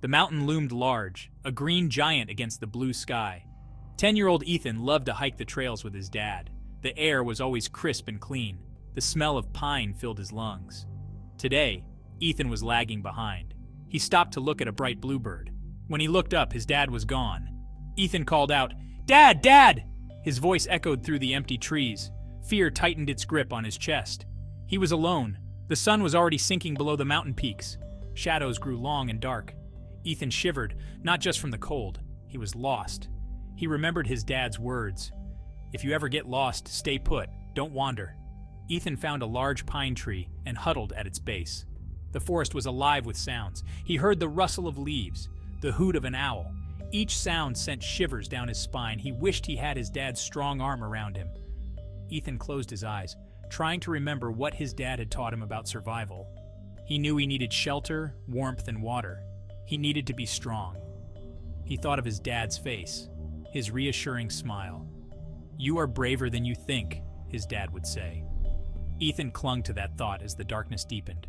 The mountain loomed large, a green giant against the blue sky. 10-year-old Ethan loved to hike the trails with his dad. The air was always crisp and clean. The smell of pine filled his lungs. Today, Ethan was lagging behind. He stopped to look at a bright bluebird. When he looked up, his dad was gone. Ethan called out, "Dad! Dad!" His voice echoed through the empty trees. Fear tightened its grip on his chest. He was alone. The sun was already sinking below the mountain peaks. Shadows grew long and dark. Ethan shivered, not just from the cold. He was lost. He remembered his dad's words. "If you ever get lost, stay put. Don't wander." Ethan found a large pine tree and huddled at its base. The forest was alive with sounds. He heard the rustle of leaves, the hoot of an owl. Each sound sent shivers down his spine. He wished he had his dad's strong arm around him. Ethan closed his eyes, trying to remember what his dad had taught him about survival. He knew he needed shelter, warmth, and water. He needed to be strong. He thought of his dad's face, his reassuring smile. "You are braver than you think," his dad would say. Ethan clung to that thought as the darkness deepened.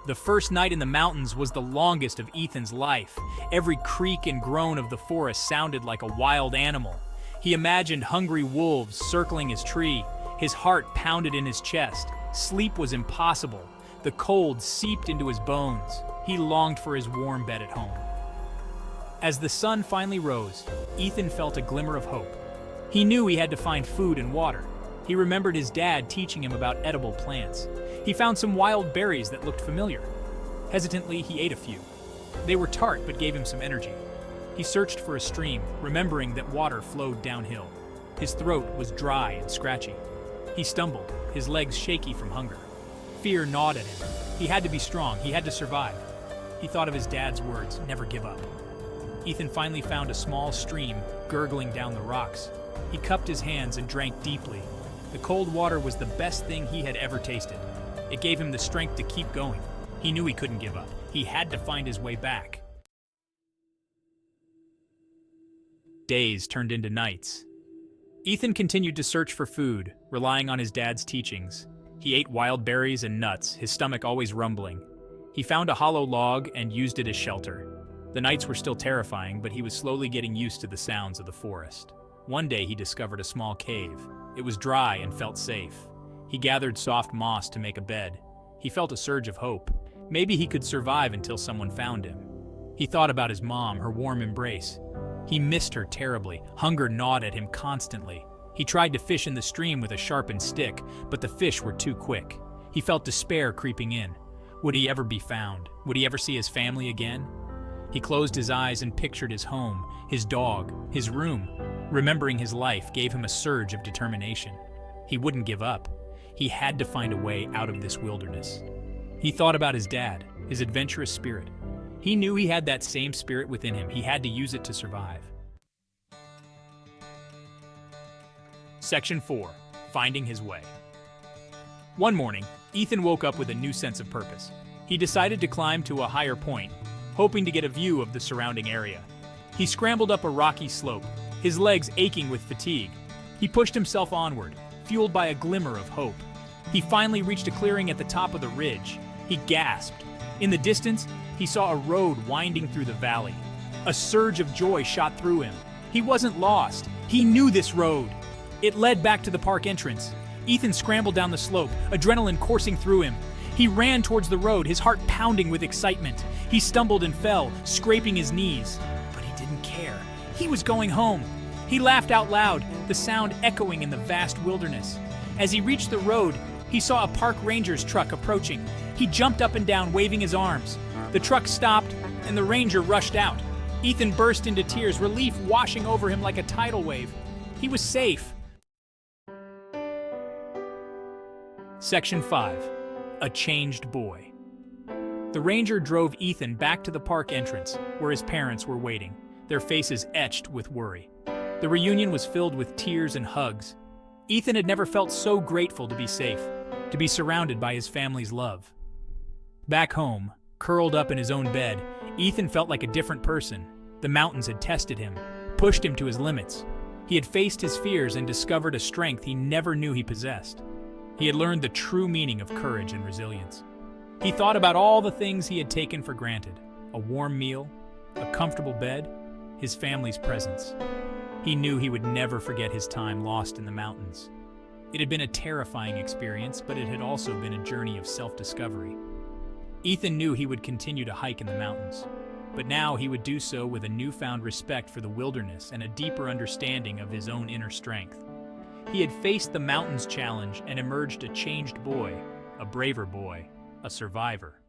The first night in the mountains was the longest of Ethan's life. Every creak and groan of the forest sounded like a wild animal. He imagined hungry wolves circling his tree. His heart pounded in his chest. Sleep was impossible. The cold seeped into his bones. He longed for his warm bed at home. As the sun finally rose, Ethan felt a glimmer of hope. He knew he had to find food and water. He remembered his dad teaching him about edible plants. He found some wild berries that looked familiar. Hesitantly, he ate a few. They were tart but gave him some energy. He searched for a stream, remembering that water flowed downhill. His throat was dry and scratchy. He stumbled, his legs shaky from hunger. Fear gnawed at him. He had to be strong. He had to survive. He thought of his dad's words, "Never give up." Ethan finally found a small stream gurgling down the rocks. He cupped his hands and drank deeply. The cold water was the best thing he had ever tasted. It gave him the strength to keep going. He knew he couldn't give up. He had to find his way back. Days turned into nights. Ethan continued to search for food, relying on his dad's teachings. He ate wild berries and nuts, his stomach always rumbling. He found a hollow log and used it as shelter. The nights were still terrifying, but he was slowly getting used to the sounds of the forest. One day he discovered a small cave. It was dry and felt safe. He gathered soft moss to make a bed. He felt a surge of hope. Maybe he could survive until someone found him. He thought about his mom, her warm embrace. He missed her terribly. Hunger gnawed at him constantly. He tried to fish in the stream with a sharpened stick, but the fish were too quick. He felt despair creeping in. Would he ever be found? Would he ever see his family again? He closed his eyes and pictured his home, his dog, his room. Remembering his life gave him a surge of determination. He wouldn't give up. He had to find a way out of this wilderness. He thought about his dad, his adventurous spirit. He knew he had that same spirit within him. He had to use it to survive. Section 4. Finding his way. One morning, Ethan woke up with a new sense of purpose. He decided to climb to a higher point, hoping to get a view of the surrounding area. He scrambled up a rocky slope, his legs aching with fatigue. He pushed himself onward, fueled by a glimmer of hope. He finally reached a clearing at the top of the ridge. He gasped. In the distance, he saw a road winding through the valley. A surge of joy shot through him. He wasn't lost. He knew this road. It led back to the park entrance. Ethan scrambled down the slope, adrenaline coursing through him. He ran towards the road, his heart pounding with excitement. He stumbled and fell, scraping his knees. But he didn't care. He was going home. He laughed out loud, the sound echoing in the vast wilderness. As he reached the road, he saw a park ranger's truck approaching. He jumped up and down, waving his arms. The truck stopped, and the ranger rushed out. Ethan burst into tears, relief washing over him like a tidal wave. He was safe. Section 5. A Changed Boy. The ranger drove Ethan back to the park entrance, where his parents were waiting, their faces etched with worry. The reunion was filled with tears and hugs. Ethan had never felt so grateful to be safe, to be surrounded by his family's love. Back home, curled up in his own bed, Ethan felt like a different person. The mountains had tested him, pushed him to his limits. He had faced his fears and discovered a strength he never knew he possessed. He had learned the true meaning of courage and resilience. He thought about all the things he had taken for granted: a warm meal, a comfortable bed, his family's presence. He knew he would never forget his time lost in the mountains. It had been a terrifying experience, but it had also been a journey of self-discovery. Ethan knew he would continue to hike in the mountains, but now he would do so with a newfound respect for the wilderness and a deeper understanding of his own inner strength. He had faced the mountains challenge and emerged a changed boy, a braver boy, a survivor.